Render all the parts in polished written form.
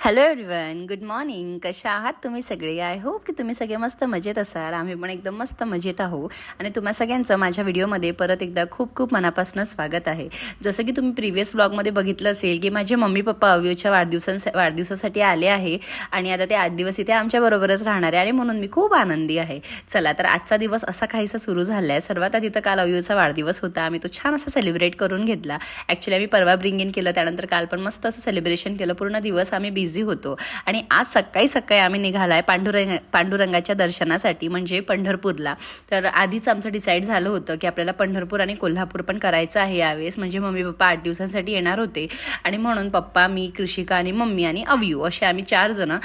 Hello everyone, good morning. कशा आहात तुम्ही सगळे? आय होप की तुम्ही सगळे मस्त मजेत असाल. आम्ही पण एकदम मस्त मजेत आहोत आणि तुम्हा सगळ्यांचं माझ्या व्हिडिओमध्ये परत एकदा खूप खूप मनापासून स्वागत आहे. जसं की तुम्ही प्रिव्हियस व्लॉगमध्ये बघितलं असेल की माझे मम्मी पप्पा अव्यूच्या वाढदिवसासाठी आले आहे आणि आता ते 8 दिवस इथे आमच्याबरोबरच राहणार आहे आणि म्हणून मी खूप आनंदी आहे. चला तर आजचा दिवस असा काहीसा सुरू झाला आहे. सर्वात आधी तर काल अव्यूचा वाढदिवस होता. आम्ही तो छान असा सेलिब्रेट करून घेतला. ॲक्च्युली आम्ही परवा ब्रिंग इन केलं, त्यानंतर काल पण मस्त असं सेलिब्रेशन केलं. पूर्ण दिवस आम्ही बिझी होतो आणि आज सकाळी सकाळी आम्ही निघालाय पांडुरंगाच्या दर्शनासाठी, म्हणजे पंढरपूरला. तर आधीच आमचं डिसाईड झालं होतं की आपल्याला पंढरपूर आणि कोल्हापूर पण करायचं आहे यावेळेस. म्हणजे मम्मी पप्पा 8 दिवसांसाठी येणार होते आणि म्हणून पप्पा, मी, कृषिका आणि मम्मी आणि अव्यू असे आम्ही 4 जण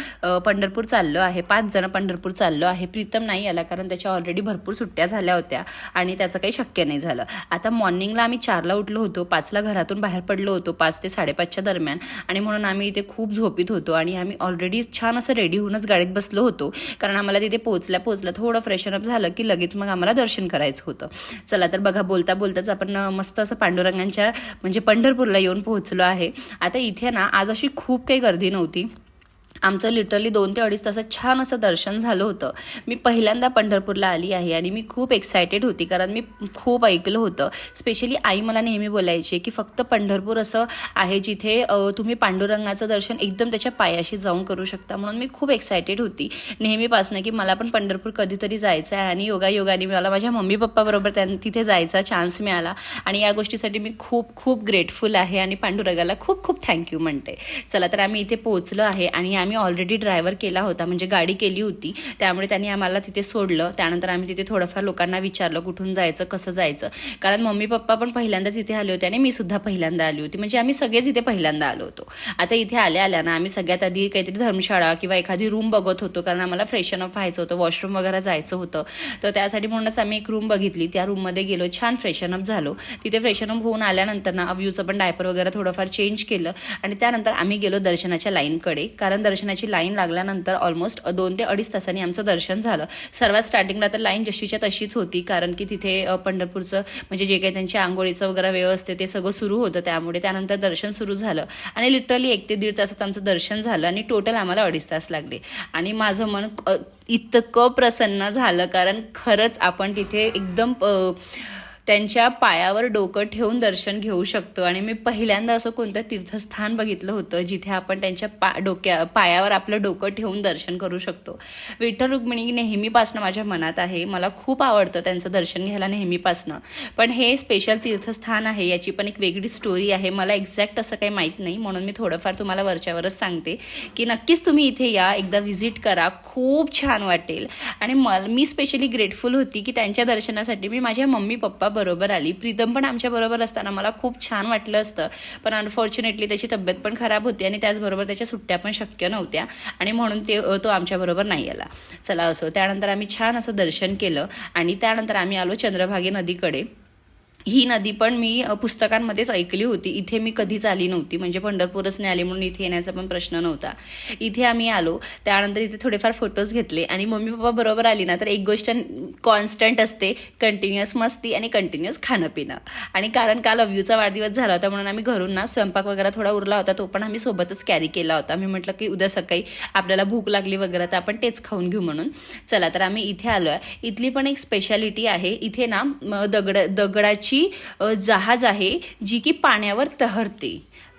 पंढरपूर चाललो आहे. 5 जण पंढरपूर चाललो आहे. प्रीतम नाही आला कारण त्याच्या ऑलरेडी भरपूर सुट्ट्या झाल्या होत्या आणि त्याचं काही शक्य नाही झालं. आता मॉर्निंगला आम्ही 4ला उठलो होतो, 5ला घरातून बाहेर पडलो होतो, 5 ते 5:30च्या दरम्यान. आणि म्हणून आम्ही इथे खूप झोपीत होतो आणि आम्ही ऑलरेडी छान असं रेडी होऊनच गाडीत बसलो होतो कारण आम्हाला तिथे पोहोचल्या थोडं फ्रेशन अप झालं की लगेच मग आम्हाला दर्शन करायचं होतं. चला तर बघा, बोलता बोलताच आपण मस्त असं पांडुरंगांच्या म्हणजे पंढरपूरला येऊन पोहोचलो आहे. आता इथे ना आज अशी खूप काही गर्दी नव्हती. आमचं लिटरली 2 ते 2.5 तासात छान असं दर्शन झालं होतं. मी पहिल्यांदा पंढरपूरला आली आहे आणि मी खूप एक्सायटेड होती कारण मी खूप ऐकलं होतं. स्पेशली आई मला नेहमी बोलायची की फक्त पंढरपूर असं आहे जिथे तुम्ही पांडुरंगाचं दर्शन एकदम त्याच्या पायाशी जाऊन करू शकता. म्हणून मी खूप एक्सायटेड होती नेहमीपासून की मला पण पंढरपूर कधीतरी जायचं आहे आणि योगायोगाने मला माझ्या मम्मी पप्पाबरोबर तिथे जायचा चान्स मिळाला आणि या गोष्टीसाठी मी खूप खूप ग्रेटफुल आहे आणि पांडुरंगाला खूप खूप थँक्यू म्हणते. चला तर आम्ही इथे पोहोचलो आहे आणि आम्ही ऑलरेडी ड्रायव्हर केला होता, म्हणजे गाडी केली होती, त्यामुळे त्यांनी आम्हाला तिथे सोडलं. त्यानंतर आम्ही तिथे थोडंफार लोकांना विचारलं कुठून जायचं, कसं जायचं, कारण मम्मी पप्पा पण पहिल्यांदाच इथे आले होते आणि मी सुद्धा पहिल्यांदा आली होती. म्हणजे आम्ही सगळेच इथे पहिल्यांदा आलो होतो. आता इथे आल्या ना आम्ही सगळ्यात आधी काहीतरी धर्मशाळा किंवा एखादी रूम बघत होतो कारण आम्हाला फ्रेशन अप व्हायचं होतं, वॉशरूम वगैरे जायचं होतं. तर त्यासाठी म्हणूनच आम्ही एक रूम बघितली. त्या रूममध्ये गेलो, छान फ्रेशन अप झालो. तिथे फ्रेशन अप होऊन आल्यानंतर ना अव्यूचं पण डायपर वगैरे थोडंफार चेंज केलं आणि त्यानंतर आम्ही गेलो दर्शनाच्या लाईनकडे. कारण दर्शनाची लाईन लागल्यानंतर ऑलमोस्ट 2 ते 2.5 तासांनी आमचं दर्शन झालं. सर्वात स्टार्टिंगला तर लाईन जशीच्या तशीच होती कारण की तिथे पंढरपूरचं म्हणजे जे काही त्यांच्या आंघोळीचं वगैरे वेळ असते ते सगळं सुरू होतं, त्यामुळे त्यानंतर दर्शन सुरू झालं आणि लिटरली 1 ते 1.5 तासात आमचं दर्शन झालं आणि टोटल आम्हाला 2.5 तास लागले. आणि माझं मन इतकं प्रसन्न झालं कारण खरंच आपण तिथे एकदम त्यांच्या पायावर डोकं ठेवून दर्शन घेऊ शकतो. आणि मी पहिल्यांदा असं कोणतं तीर्थस्थान बघितलं होतं जिथे आपण त्यांच्या पायावर आपलं डोकं ठेवून दर्शन करू शकतो. विठ्ठल रुक्मिणी नेहमीपासनं माझ्या मनात आहे, मला खूप आवडतं त्यांचं दर्शन घ्यायला नेहमीपासनं. पण हे स्पेशल तीर्थस्थान आहे, याची पण एक वेगळी स्टोरी आहे. मला एक्झॅक्ट असं काही माहीत नाही, म्हणून मी थोडंफार तुम्हाला वरच्यावरच सांगते की नक्कीच तुम्ही इथे या, एकदा व्हिजिट करा, खूप छान वाटेल. आणि मी स्पेशली ग्रेटफुल होती की त्यांच्या दर्शनासाठी मी माझ्या मम्मी पप्पा बरोबर आली. प्रीतम पण आमच्या बरोबर असताना मला खूप छान वाटलं असतं, पण अनफॉर्च्युनेटली त्याची तब्येत पण खराब होती आणि त्याचबरोबर त्याच्या सुट्ट्या पण शक्य नव्हत्या आणि म्हणून तो आमच्याबरोबर नाही आला. चला असो, त्यानंतर आम्ही छान असं दर्शन केलं आणि त्यानंतर आम्ही आलो चंद्रभागा नदीकडे. ही नदी पण मी पुस्तकांमध्येच ऐकली होती, इथे मी कधीच आली नव्हती. म्हणजे पंढरपूरच नाही आली म्हणून इथे येण्याचा पण प्रश्न नव्हता. इथे आम्ही आलो, त्यानंतर इथे थोडेफार फोटोज घेतले आणि मम्मी पप्पा बरोबर आली ना तर एक गोष्ट कॉन्स्टंट असते, कंटिन्युअस मस्ती आणि कंटिन्युअस खाणं पिणं. आणि कारण काल अव्यूचा वाढदिवस झाला होता म्हणून आम्ही घरून ना स्वयंपाक वगैरे थोडा उरला होता, तो पण आम्ही सोबतच कॅरी केला होता. आम्ही म्हटलं की उद्या सकाळी आपल्याला भूक लागली वगैरे तर आपण तेच खाऊन घेऊ म्हणून. चला तर आम्ही इथे आलो आहे. इथली पण एक स्पेशालिटी आहे, इथे ना दगडाची जहाज आहे जी की पाण्यावर तहरते,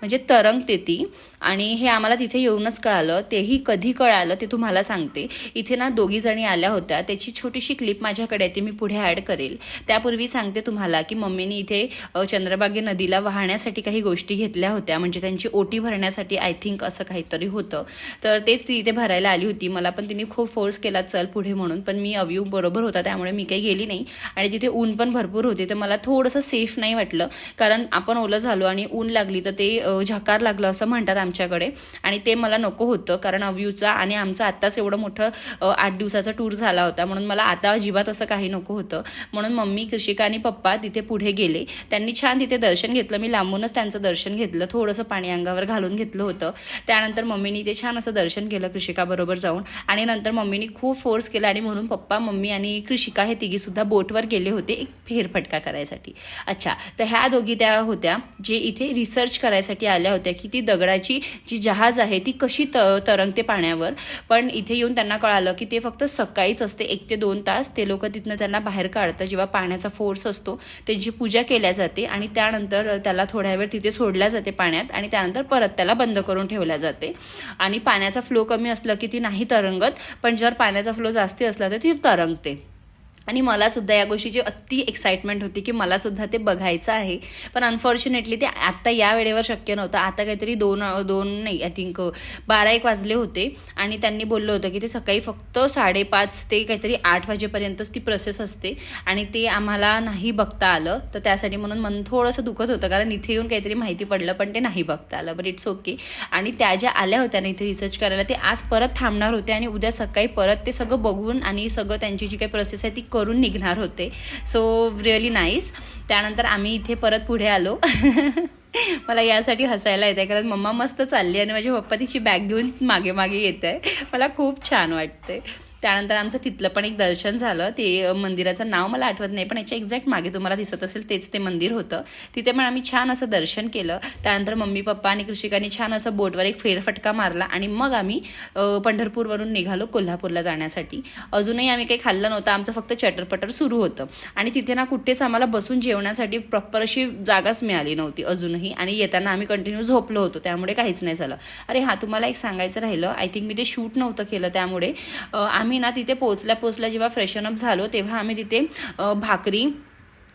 म्हणजे तरंगते ती. आणि हे आम्हाला तिथे येऊनच कळालं. तेही कधी कळालं ते तुम्हाला सांगते. इथे ना 2 जणी आल्या होत्या, त्याची छोटीशी क्लिप माझ्याकडे आहे, ती मी पुढे ॲड करेल. त्यापूर्वी सांगते तुम्हाला की मम्मीने इथे चंद्रभागा नदीला वाहण्यासाठी काही गोष्टी घेतल्या होत्या, म्हणजे त्यांची ओटी भरण्यासाठी आय थिंक असं काहीतरी होतं. तर तेच ती इथे भरायला आली होती. मला पण तिने खूप फोर्स केला चल पुढे म्हणून, पण मी अव्यू बरोबर होता त्यामुळे मी काही गेली नाही. आणि तिथे ऊन पण भरपूर होते तर मला थोडंसं सेफ नाही वाटलं, कारण आपण ओलं झालो आणि ऊन लागली तर ते झकार लागलं असं म्हणतात आमच्याकडे आणि ते मला नको होतं. कारण अव्यूचा आणि आमचं आत्ताच एवढं मोठं 8 दिवसाचा टूर झाला होता म्हणून मला आता अजिबात असं काही नको होतं. म्हणून मम्मी, कृषिका आणि पप्पा तिथे पुढे गेले. त्यांनी छान तिथे दर्शन घेतलं. मी लांबूनच त्यांचं दर्शन घेतलं, थोडंसं पाणी अंगावर घालून घेतलं होतं. त्यानंतर मम्मीनी ते छान असं दर्शन केलं कृषिकाबरोबर जाऊन आणि नंतर मम्मीनी खूप फोर्स केला आणि म्हणून पप्पा, मम्मी आणि कृषिका हे तिघीसुद्धा बोटवर गेले होते एक फेरफटका करायसाठी. अच्छा, तर ह्या दोघी त्या होत्या जे इथे रिसर्च करायसाठी माहिती आल्या होत्या की ती दगडाची जी जहाज आहे ती कशी तरंगते पाण्यावर. पण इथे येऊन त्यांना कळालं की ते फक्त सकाळीच असते 1 ते 2 तास. ते लोक तिथनं त्यांना बाहेर काढतात जेव्हा पाण्याचा फोर्स असतो, त्यांची पूजा केल्या जाते आणि त्यानंतर त्याला थोड्या वेळ तिथे सोडल्या जाते पाण्यात आणि त्यानंतर परत त्याला बंद करून ठेवल्या जाते. आणि पाण्याचा फ्लो कमी असला की ती नाही तरंगत, पण जर पाण्याचा फ्लो जास्ती असला तर ती तरंगते. आणि मला सुद्धा या गोष्टीची अति एक्साइटमेंट होती की मला सुद्धा ते बघायचं आहे. पण अनफॉर्च्युनेटली ते आत्ता या वेळेवर शक्य नव्हतं. आता काहीतरी दोन नाही आय थिंक 12-1 वाजले होते आणि त्यांनी बोललं होतं की ते सकाळी फक्त 5:30 ते काहीतरी 8 वाजेपर्यंतच ती प्रोसेस असते आणि ते आम्हाला नाही बघता आलं. तर त्यासाठी म्हणून मन थोडंसं दुखत होतं, कारण इथे येऊन काहीतरी माहिती पडलं पण ते नाही बघता आलं. But it's okay. आणि त्या ज्या आल्या होत्या ना इथे रिसर्च करायला, ते आज परत थांबणार होते आणि उद्या सकाळी परत ते सगळं बघून आणि सगळं त्यांची जी काही प्रोसेस आहे ती करून निघणार होते. So really nice. त्यानंतर आम्ही इथे परत पुढे आलो. मला यासाठी हसायला येत आहे कारण मम्मा मस्त चालली आणि माझे पप्पा तिची बॅग घेऊन मागे मागे येत आहे. मला खूप छान वाटते. त्यानंतर आमचं तिथलं पण एक दर्शन झालं. ते मंदिराचं नाव मला आठवत नाही, पण याच्या एक्झॅक्ट मागे तुम्हाला दिसत असेल तेच ते मंदिर होतं. तिथे पण आम्ही छान असं दर्शन केलं. त्यानंतर मम्मी पप्पा आणि कृषिकांनी छान असं बोटवर एक फेरफटका मारला आणि मग आम्ही पंढरपूरवरून निघालो कोल्हापूरला जाण्यासाठी. अजूनही आम्ही काही खाल्लं नव्हतं, आमचं फक्त चटरपटर सुरू होतं आणि तिथे ना कुठेच आम्हाला बसून जेवण्यासाठी प्रॉपर अशी जागाच मिळाली नव्हती अजूनही. आणि येताना आम्ही कंटिन्यू झोपलो होतो, त्यामुळे काहीच नाही झालं. अरे हां, तुम्हाला एक सांगायचं राहिलं. आय थिंक मी ते शूट नव्हतं केलं, त्यामुळे आम्ही ना तिथे पोचल्या जेव्हा फ्रेशन अप झालो तेव्हा आम्ही तिथे भाकरी,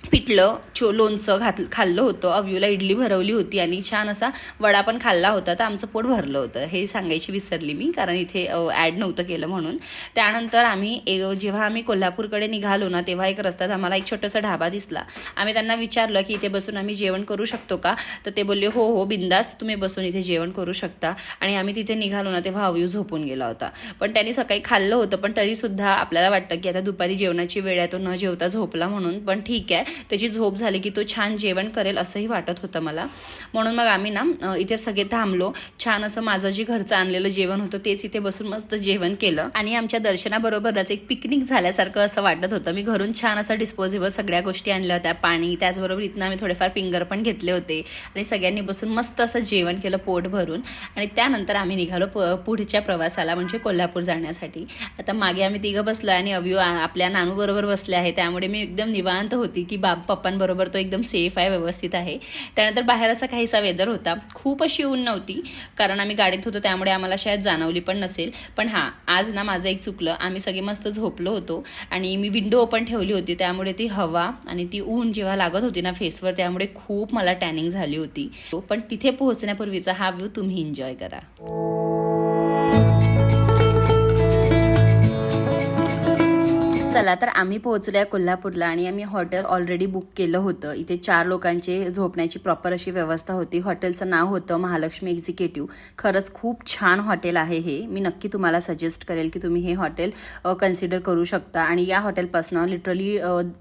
पिठलं, लोणचं खाल्लं होतं. अव्यूला इडली भरवली होती आणि छान असा वडा पण खाल्ला होता. तर आमचं पोट भरलं होतं. हे सांगायची विसरली मी, कारण इथे ॲड नव्हतं केलं म्हणून. त्यानंतर जेव्हा आम्ही कोल्हापूरकडे निघालो ना तेव्हा एक रस्त्यात आम्हाला एक छोटासा ढाबा दिसला. आम्ही त्यांना विचारलं की इथे बसून आम्ही जेवण करू शकतो का? तर ते बोलले हो बिंदास्त तुम्ही बसून इथे जेवण करू शकता. आणि आम्ही तिथे निघालो ना तेव्हा अव्यू झोपून गेला होता. पण त्यांनी सकाळी खाल्लं होतं, पण तरीसुद्धा आपल्याला वाटतं की आता दुपारी जेवणाची वेळ आहे, तो न जेवता झोपला म्हणून. पण ठीक आहे, त्याची झोप झाली की तो छान जेवण करेल असंही वाटत होतं मला. म्हणून मग आम्ही ना इथे सगळे थांबलो. छान असं माझं जे घरचं आणलेलं जेवण होतं तेच इथे बसून मस्त जेवण केलं आणि आमच्या दर्शनाबरोबरच एक पिकनिक झाल्यासारखं असं वाटत होतं. मी घरून छान असं डिस्पोजेबल सगळ्या गोष्टी आणल्या होत्या, पाणी, त्याचबरोबर इथनं आम्ही थोडेफार फिंगर पण घेतले होते आणि सगळ्यांनी बसून मस्त असं जेवण केलं पोट भरून. आणि त्यानंतर आम्ही निघालो पुढच्या प्रवासाला, म्हणजे कोल्हापूर जाण्यासाठी. आता मागे आम्ही तिघं बसलो आणि अव्यू आपल्या नानूबरोबर बसले आहे, त्यामुळे मी एकदम निवांत होती की पप्पांबरोबर तो एकदम सेफ आहे, व्यवस्थित आहे. त्यानंतर बाहेर असा काहीसा वेदर होता. खूप अशी ऊन नव्हती, कारण आम्ही गाडीत होतो त्यामुळे आम्हाला शायद जाणवली पण नसेल. पण हां, आज ना माझं एक चुकलं. आम्ही सगळे मस्त झोपलो होतो आणि मी विंडो ओपन ठेवली होती, त्यामुळे ती हवा आणि ती ऊन जेव्हा लागत होती ना फेसवर, त्यामुळे खूप मला टॅनिंग झाली होती. पण तिथे पोहोचण्यापूर्वीचा हा व्ह्यू तुम्ही एन्जॉय करा. चला तर आम्ही पोहोचलो कोल्हापूरला आणि आम्ही हॉटेल ऑलरेडी बुक केलं होतं. इथे 4 लोकांचे झोपण्याची प्रॉपर अशी व्यवस्था होती. हॉटेलचं नाव होतं महालक्ष्मी एक्झिक्युटिव्ह. खरंच खूप छान हॉटेल आहे हे. मी नक्की तुम्हाला सजेस्ट करेल की तुम्ही हे हॉटेल कन्सिडर करू शकता. आणि या हॉटेलपासून लिटरली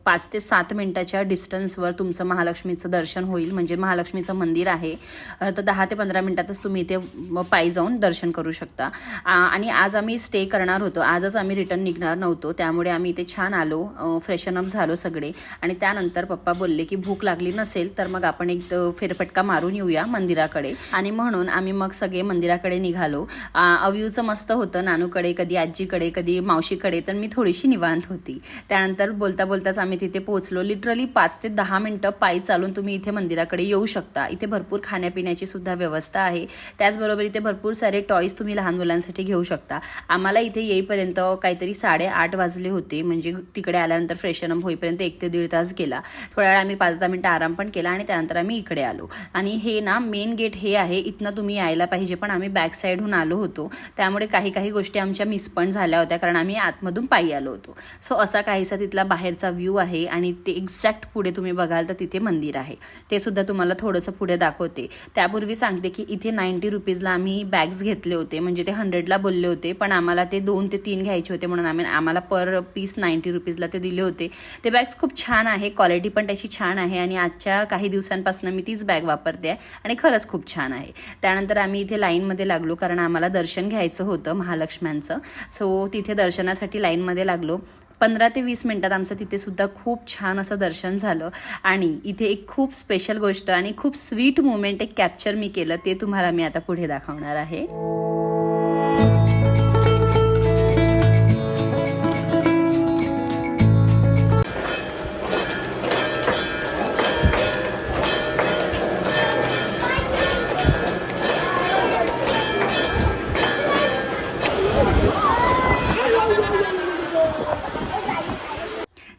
5 ते 7 मिनिटाच्या डिस्टन्सवर तुमचं महालक्ष्मीचं दर्शन होईल. म्हणजे महालक्ष्मीचं मंदिर आहे, तर 10 ते 15 मिनिटातच तुम्ही इथे पायी जाऊन दर्शन करू शकता. आणि आज आम्ही स्टे करणार होतो, आजच आम्ही रिटर्न निघणार नव्हतो, त्यामुळे आम्ही इथे छान आलो, फ्रेशन अप झालो सगळे. आणि त्यानंतर पप्पा बोलले की भूक लागली नसेल तर मग आपण एक फेरफटका मारून येऊया मंदिराकडे. आणि म्हणून आम्ही मग सगळे मंदिराकडे निघालो. अव्यूचं मस्त होतं, नानूकडे कधी आजीकडे कधी मावशीकडे, तर मी थोडीशी निवांत होती. त्यानंतर बोलताच आम्ही तिथे पोहोचलो. लिटरली 5 ते 10 मिनिटं पायी चालून तुम्ही इथे मंदिराकडे येऊ शकता. इथे भरपूर खाण्यापिण्याची सुद्धा व्यवस्था आहे. त्याचबरोबर इथे भरपूर सारे टॉईज तुम्ही लहान मुलांसाठी घेऊ शकता. आम्हाला इथे येईपर्यंत काहीतरी 8:30 वाजले होते, म्हणजे तिकडे आल्यानंतर फ्रेशन अप होईपर्यंत 1 ते 1.5 तास गेला. थोड्या वेळ आम्ही 5-10 मिनिटं आराम पण केला आणि त्यानंतर आम्ही इकडे आलो. आणि हे ना मेन गेट हे आहे, इथनं तुम्ही यायला पाहिजे, पण आम्ही बॅक साईडहून आलो होतो, त्यामुळे काही गोष्टी आमच्या मिस पण झाल्या होत्या, कारण आम्ही आतमधून पायी आलो होतो. सो असा काहीसा तिथला बाहेरचा व्ह्यू आहे. आणि ते एक्झॅक्ट पुढे तुम्ही बघाल तर तिथे मंदिर आहे, ते सुद्धा तुम्हाला थोडंसं पुढे दाखवते. त्यापूर्वी सांगते की इथे 90 रुपीजला आम्ही बॅग्स घेतले होते, म्हणजे ते 100ला बोलले होते, पण आम्हाला ते 2 ते 3 घ्यायचे होते, म्हणून आम्हाला पर पीस 90 रुपीजला ते दिले होते. ते बॅग्स खूप छान आहे, क्वालिटी पण त्याची छान आहे आणि आजच्या काही दिवसांपासून मी तीच बॅग वापरते आहे आणि खरंच खूप छान आहे. त्यानंतर आम्ही इथे लाईनमध्ये लागलो, कारण आम्हाला दर्शन घ्यायचं होतं महालक्ष्म्यांचं. सो तिथे दर्शनासाठी लाईनमध्ये लागलो. 15 ते 20 मिनिटात आमचं तिथे सुद्धा खूप छान असं दर्शन झालं. आणि इथे एक खूप स्पेशल गोष्ट आणि खूप स्वीट मोमेंट एक कॅप्चर मी केलं, ते तुम्हाला मी आता पुढे दाखवणार आहे.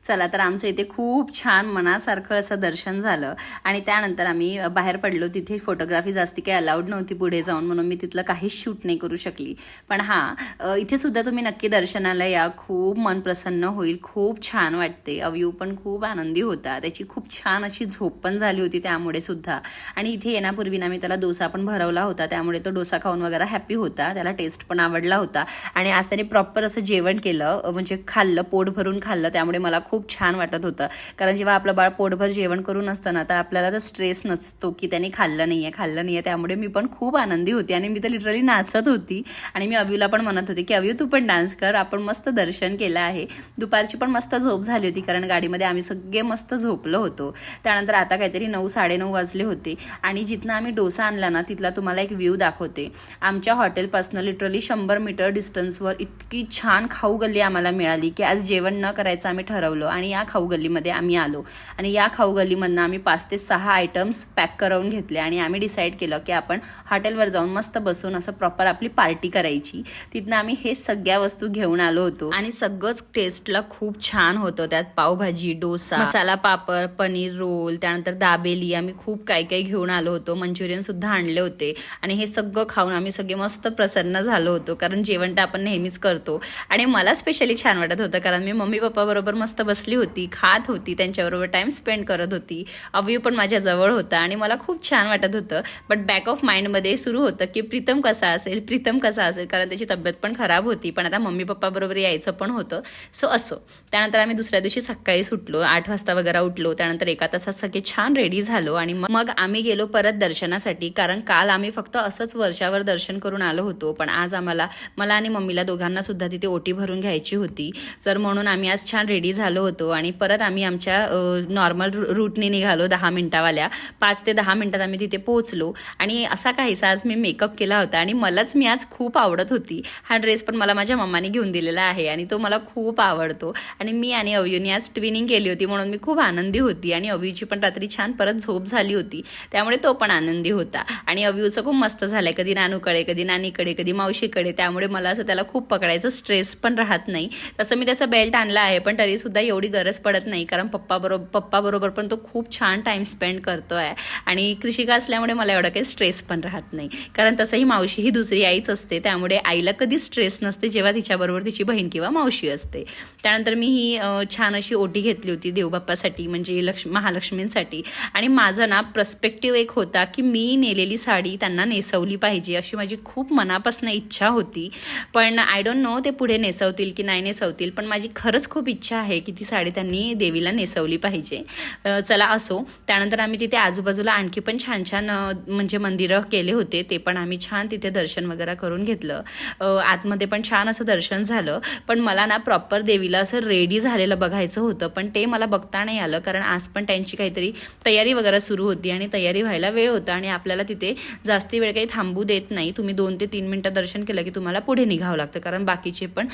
चला तर आमचं इथे खूप छान मनासारखं असं दर्शन झालं. आणि त्यानंतर आम्ही बाहेर पडलो. तिथे फोटोग्राफी जास्ती काही अलाउड नव्हती पुढे जाऊन, म्हणून मी तिथलं काहीच शूट नाही करू शकली. पण हां, इथे सुद्धा तुम्ही नक्की दर्शनाला या, खूप मन प्रसन्न होईल, खूप छान वाटते. अव्यू पण खूप आनंदी होता, त्याची खूप छान अशी झोप पण झाली होती त्यामुळे सुद्धा. आणि इथे येण्यापूर्वी ना मी त्याला डोसा पण भरवला होता, त्यामुळे तो डोसा खाऊन वगैरे हॅपी होता, त्याला टेस्ट पण आवडला होता. आणि आज त्याने प्रॉपर असं जेवण केलं, म्हणजे खाल्लं, पोट भरून खाल्लं, त्यामुळे मला खूप छान वाटत होतं. कारण जेव्हा आपलं बाळ पोटभर जेवण करून असतं ना, तर आपल्याला तर स्ट्रेस नसतो की त्याने खाल्लं नाहीये. त्यामुळे मी पण खूप आनंदी होती आणि मी तर लिटरली नाचत होती. आणि मी अव्यूला पण म्हणत होती की अव्यू तू पण डान्स कर, आपण मस्त दर्शन केलं आहे. दुपारची पण मस्त झोप झाली होती, कारण गाडीमध्ये आम्ही सगळे मस्त झोपलो होतो. त्यानंतर आता काहीतरी 9-9:30 वाजले होते आणि जिथनं आम्ही डोसा आणला ना, तिथला तुम्हाला एक व्ह्यू दाखवते. आमच्या हॉटेलपासून लिटरली 100 मीटर डिस्टन्सवर इतकी छान खाऊ गल्ली आम्हाला मिळाली की आज जेवण न करायचं आम्ही ठरवलं आणि या खाऊ गल्लीमध्ये आम्ही आलो. आणि या खाऊ गल्लीमधनं आम्ही 5 ते 6 आयटम्स पॅक करून घेतले आणि आम्ही डिसाईड केलं की आपण हॉटेलवर जाऊन मस्त बसून असं प्रॉपर आपली पार्टी करायची. तिथनं आम्ही हे सगळ्या वस्तू घेऊन आलो होतो आणि सगळंच टेस्टला खूप छान होतं. त्यात पावभाजी, डोसा, मसाला पापड, पनीर रोल, त्यानंतर दाबेली, आम्ही खूप काही काही घेऊन आलो होतो. मंचुरियन सुद्धा आणले होते आणि हे सगळं खाऊन आम्ही सगळे मस्त प्रसन्न झालो होतो, कारण जेवण तर आपण नेहमीच करतो. आणि मला स्पेशली छान वाटत होतं, कारण मी मम्मी पप्पा बरोबर मस्त बसली होती, खात होती, त्यांच्याबरोबर टाइम स्पेंड करत होती. अव्यू पण माझ्या जवळ होता आणि मला खूप छान वाटत होतं. बट बॅक ऑफ माइंडमध्ये सुरू होतं की प्रीतम कसा असेल, कारण त्याची तब्येत पण खराब होती, पण आता मम्मी पप्पा बरोबर यायचं पण होतं. सो असं त्यानंतर आम्ही दुसऱ्या दिवशी सकाळी सुटलो, 8 वाजता वगैरे उठलो. त्यानंतर 1 तासात सगळे छान रेडी झालो आणि मग आम्ही गेलो परत दर्शनासाठी, कारण काल आम्ही फक्त असंच वर्षावर दर्शन करून आलो होतो. पण आज मला आणि मम्मीला दोघांना सुद्धा तिथे ओटी भरून घ्यायची होती. तर म्हणून आम्ही आज छान रेडी झालो होतो आणि परत आम्ही आमच्या नॉर्मल रूटने निघालो 10 मिनिटावाल्या. 5 ते 10 मिनिटात आम्ही तिथे पोहोचलो. आणि असा काहीसा आज मी मेकअप केला होता आणि मलाच मी आज खूप आवडत होती. हा ड्रेस पण मला माझ्या मम्माने घेऊन दिलेला आहे आणि तो मला खूप आवडतो. आणि मी आणि अव्यूनी आज ट्विनिंग केली होती, म्हणून मी खूप आनंदी होती. आणि अव्यूची पण रात्री छान परत झोप झाली होती, त्यामुळे तो पण आनंदी होता. आणि अव्यूचं खूप मस्त झालंय, कधी नानूकडे, कधी नानीकडे, कधी मावशीकडे, त्यामुळे मला असं त्याला खूप पकडायचं स्ट्रेस पण राहत नाही. तसं मी त्याचा बेल्ट आणला आहे, पण तरी सुद्धा एवढी गरज पडत नाही, कारण पप्पा बरोबर पण तो खूप छान टाइम स्पेंड करतोय. आणि कृषिका असल्यामुळे मला एवढा काही स्ट्रेस पण राहत नाही, कारण तसंही मावशी ही दुसरी आईच असते, त्यामुळे आईला कधी स्ट्रेस नसते जेव्हा तिच्याबरोबर तिची बहीण किंवा मावशी असते. त्यानंतर मी ही छान अशी ओटी घेतली होती देवबाप्पासाठी, म्हणजे महालक्ष्मींसाठी. आणि माझं ना पर्स्पेक्टिव्ह एक होता की मी नेलेली साडी त्यांना नेसवली पाहिजे, अशी माझी खूप मनापासून इच्छा होती. पण आय डोंट नो ते पुढे नेसवतील की नाही नेसवतील, पण माझी खरंच खूप इच्छा आहे की ती साडी त्यांनी देवीला नेसवली पाहिजे. चला असो. त्यानंतर आम्ही तिथे आजूबाजूला आणखी पण छान छान म्हणजे मंदिरं केले होते, ते पण आम्ही छान तिथे दर्शन वगैरे करून घेतलं. आतमध्ये पण छान असं दर्शन झालं. पण मला ना प्रॉपर देवीला असं रेडी झालेलं बघायचं होतं, पण ते मला बघता नाही आलं, कारण आज पण त्यांची काहीतरी तयारी वगैरे सुरू होती आणि तयारी व्हायला वेळ होता आणि आपल्याला तिथे जास्ती वेळ काही थांबू देत नाही. तुम्ही 2 ते 3 मिनिटं दर्शन केलं की तुम्हाला पुढे निघावं लागतं, कारण बाकीचे पण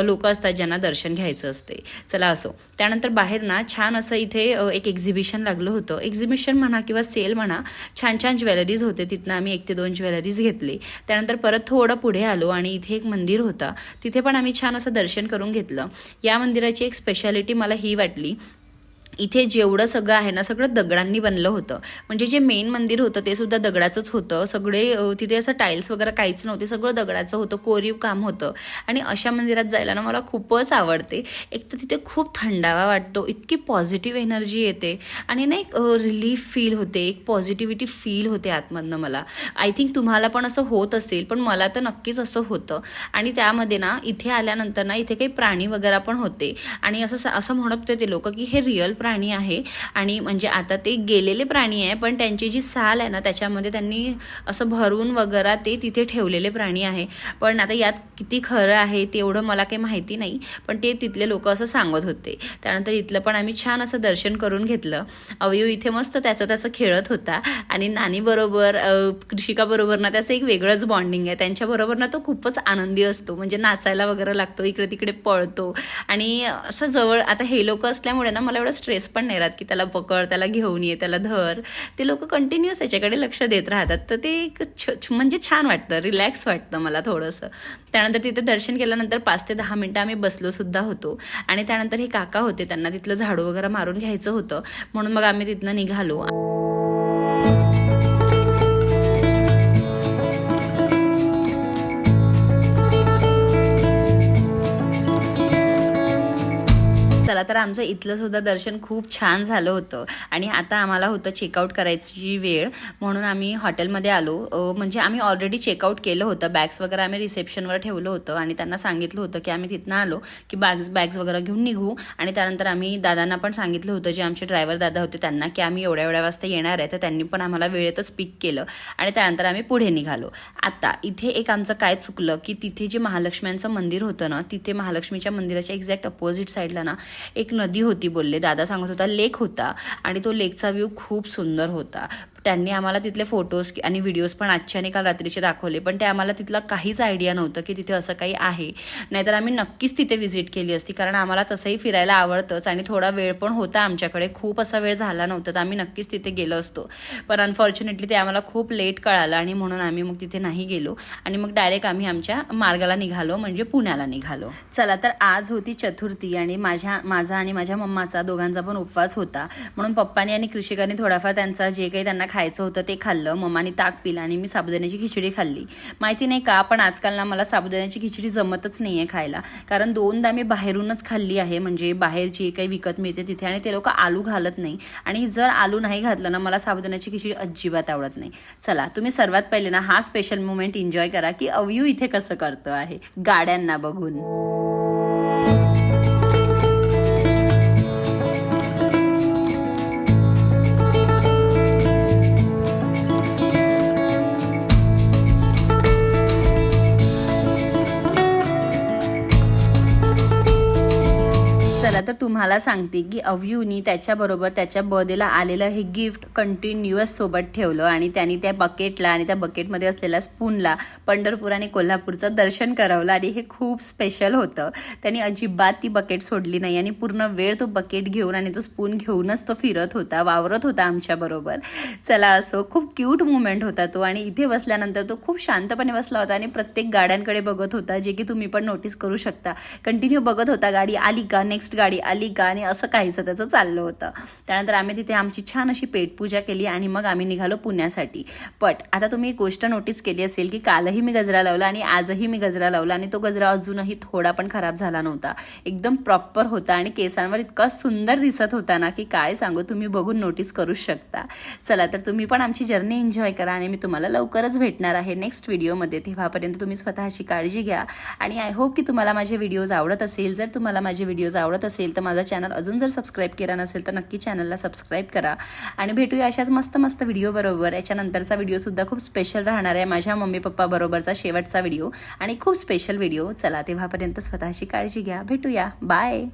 लोक असतात ज्यांना दर्शन घ्यायचं असते. चला असो. त्यानंतर बाहेर ना छान असं इथे एक एक्झिबिशन लागलं होतं. एक्झिबिशन म्हणा किंवा सेल म्हणा, छान छान ज्वेलरीज होते. तिथनं आम्ही 1 ते 2 ज्वेलरीज घेतले. त्यानंतर परत थोडं पुढे आलो आणि इथे एक मंदिर होता, तिथे पण आम्ही छान असं दर्शन करून घेतलं. या मंदिराची एक स्पेशालिटी मला ही वाटली, इथे जेवढं सगळं आहे ना, सगळं दगडांनी बनलं होतं. म्हणजे जे मेन मंदिर होतं ते सुद्धा दगडाचंच होतं. सगळे तिथे असं टाईल्स वगैरे काहीच नव्हते, सगळं दगडाचं होतं, कोरीव काम होतं. आणि अशा मंदिरात जायला ना मला खूपच आवडते. एक तर तिथे खूप थंडावा वाटतो, इतकी पॉझिटिव्ह एनर्जी येते आणि ना एक रिलीफ फील होते, एक पॉझिटिव्हिटी फील होते आतमधनं. मला आय थिंक तुम्हाला पण असं होत असेल, पण मला तर नक्कीच असं होतं. आणि त्यामध्ये ना इथे आल्यानंतर ना इथे काही प्राणी वगैरे पण होते आणि असं म्हणत होते ते लोक की हे रिअल प्राणी आहे आणि म्हणजे आता ते गेलेले प्राणी आहे, पण त्यांची जी साल आहे ना त्याच्यामध्ये त्यांनी असं भरून वगैरे ते तिथे ठेवलेले प्राणी आहे. पण आता यात किती खरं आहे तेवढं मला काही माहिती नाही, पण ते तिथले लोक असं सांगत होते. त्यानंतर इथलं पण आम्ही छान असं दर्शन करून घेतलं. अवयव इथे मस्त त्याचं खेळत होता आणि नानीबरोबर कृषिकाबरोबर ना त्याचं एक वेगळंच बॉन्डिंग आहे. त्यांच्याबरोबर ना तो खूपच आनंदी असतो, म्हणजे नाचायला वगैरे लागतो, इकडे तिकडे पळतो आणि असं जवळ. आता हे लोक असल्यामुळे ना मला एवढा स्ट्रेस पण नाही राहत की त्याला पकड, त्याला घेऊन ये, त्याला धर. ते लोक कंटिन्यूअस त्याच्याकडे लक्ष देत राहतात, तर ते एक म्हणजे छान वाटतं, रिलॅक्स वाटतं मला थोडंसं. त्यानंतर तिथे दर्शन केल्यानंतर 5 ते 10 मिनटं आम्ही बसलो सुद्धा होतो आणि त्यानंतर हे काका होते, त्यांना तिथलं झाडू वगैरे मारून घ्यायचं होतं, म्हणून मग आम्ही तिथनं निघालो. चला तर आमचं इथलं सुद्धा दर्शन खूप छान झालं होतं आणि आता आम्हाला होतं चेकआउट करायची वेळ, म्हणून आम्ही हॉटेलमध्ये आलो. म्हणजे आम्ही ऑलरेडी चेकआउट केलं होतं, बॅग्स वगैरे आम्ही रिसेप्शनवर ठेवलं होतं आणि त्यांना सांगितलं होतं की आम्ही तिथनं आलो की बॅग्स वगैरे घेऊन निघू. आणि त्यानंतर आम्ही दादांना पण सांगितलं होतं, जे आमचे ड्रायव्हर दादा होते त्यांना, की आम्ही एवढ्या वाजता येणार आहे, तर त्यांनी पण आम्हाला वेळेतच पिक केलं आणि त्यानंतर आम्ही पुढे निघालो. आता इथे एक आमचं काय चुकलं की तिथे जे महालक्ष्म्यांचं मंदिर होतं ना, तिथे महालक्ष्मीच्या मंदिराच्या एक्झॅक्ट अपोजिट साईडला ना एक नदी होती, बोलले दादा सांगत होता, लेक होता आणि तो लेकचा व्ह्यू खूप सुंदर होता. त्यांनी आम्हाला तिथले फोटोज आणि व्हिडिओज पण आजच्या आणि काल रात्रीचे दाखवले, पण ते आम्हाला तिथलं काहीच आयडिया नव्हतं की तिथे असं काही आहे. नाहीतर आम्ही नक्कीच तिथे व्हिजिट केली असती, कारण आम्हाला तसंही फिरायला आवडतंच आणि थोडा वेळ पण होता आमच्याकडे, खूप असा वेळ झाला नव्हता, तर आम्ही नक्कीच तिथे गेलो असतो. पण अनफॉर्च्युनेटली ते आम्हाला खूप लेट कळालं आणि म्हणून आम्ही मग तिथे नाही गेलो आणि मग डायरेक्ट आम्ही आमच्या मार्गाला निघालो, म्हणजे पुण्याला निघालो. चला तर आज होती चतुर्थी आणि माझा आणि माझ्या मम्माचा दोघांचा पण उपवास होता, म्हणून पप्पानी आणि कृषिकांनी थोडाफार त्यांचा जे काही त्यांना खायचं होतं ते खाल्लं. मम्मानी ताक पिलं आणि मी साबुदाण्याची खिचडी खाल्ली. माहिती नाही का, पण आजकाल ना मला साबुदाण्याची खिचडी जमतच नाही आहे खायला, कारण 2दा मी बाहेरूनच खाल्ली आहे, म्हणजे बाहेर जे काही विकत मिळते तिथे, आणि ते लोक आलू घालत नाही आणि जर आलू नाही घातलं ना मला साबुदाण्याची खिचडी अजिबात आवडत नाही. चला तुम्ही सर्वात पहिले ना हा स्पेशल मोमेंट एन्जॉय करा की अवयू इथे कसं करतो आहे गाड्यांना बघून. चला तर तुम्हाला सांगते की अवयूनी त्याच्याबरोबर त्याच्या बर्थडेला आलेलं हे गिफ्ट कंटिन्युअस सोबत ठेवलं आणि त्यांनी त्या बकेटला आणि त्या बकेटमध्ये असलेल्या स्पूनला पंढरपूर आणि कोल्हापूरचं दर्शन करवलं आणि हे खूप स्पेशल होतं. त्यांनी अजिबात ती बकेट सोडली नाही आणि पूर्ण वेळ तो बकेट घेऊन आणि तो स्पून घेऊनच तो फिरत होता, वावरत होता आमच्याबरोबर. चला असो, खूप क्यूट मुवमेंट होता तो. आणि इथे बसल्यानंतर तो खूप शांतपणे बसला होता आणि प्रत्येक गाड्यांकडे बघत होता, जे की तुम्ही पण नोटीस करू शकता. कंटिन्यू बघत होता, गाडी आली का, नेक्स्ट गाडी आली का, आणि असं काहीचं त्याचं चाललं होतं. त्यानंतर आम्ही तिथे आमची छान अशी पेटपूजा केली आणि मग आम्ही निघालो पुण्यासाठी. बट आता तुम्ही एक गोष्ट नोटीस केली असेल की कालही मी गजरा लावला आणि आजही मी गजरा लावला आणि तो गजरा अजूनही थोडा पण खराब झाला नव्हता, एकदम प्रॉपर होता आणि केसांवर इतका सुंदर दिसत होता ना की काय सांगू, तुम्ही बघून नोटीस करू शकता. चला तर तुम्ही पण आमची जर्नी एन्जॉय करा आणि मी तुम्हाला लवकरच भेटणार आहे नेक्स्ट व्हिडिओमध्ये. तेव्हापर्यंत तुम्ही स्वतःची काळजी घ्या आणि आय होप की तुम्हाला माझे व्हिडिओज आवडत असेल. जर तुम्हाला माझे व्हिडिओज आवडत असेल तर माझा चॅनल अजून जर सबस्क्राईब केला नसेल तर नक्की चॅनलला सबस्क्राईब करा आणि भेटूया अशाच मस्त मस्त व्हिडिओ बरोबर. याच्यानंतरचा व्हिडिओसुद्धा खूप स्पेशल राहणार आहे, माझ्या मम्मी पप्पा बरोबरचा शेवटचा व्हिडिओ आणि खूप स्पेशल व्हिडिओ. चला तेव्हापर्यंत स्वतःची काळजी घ्या, भेटूया, बाय.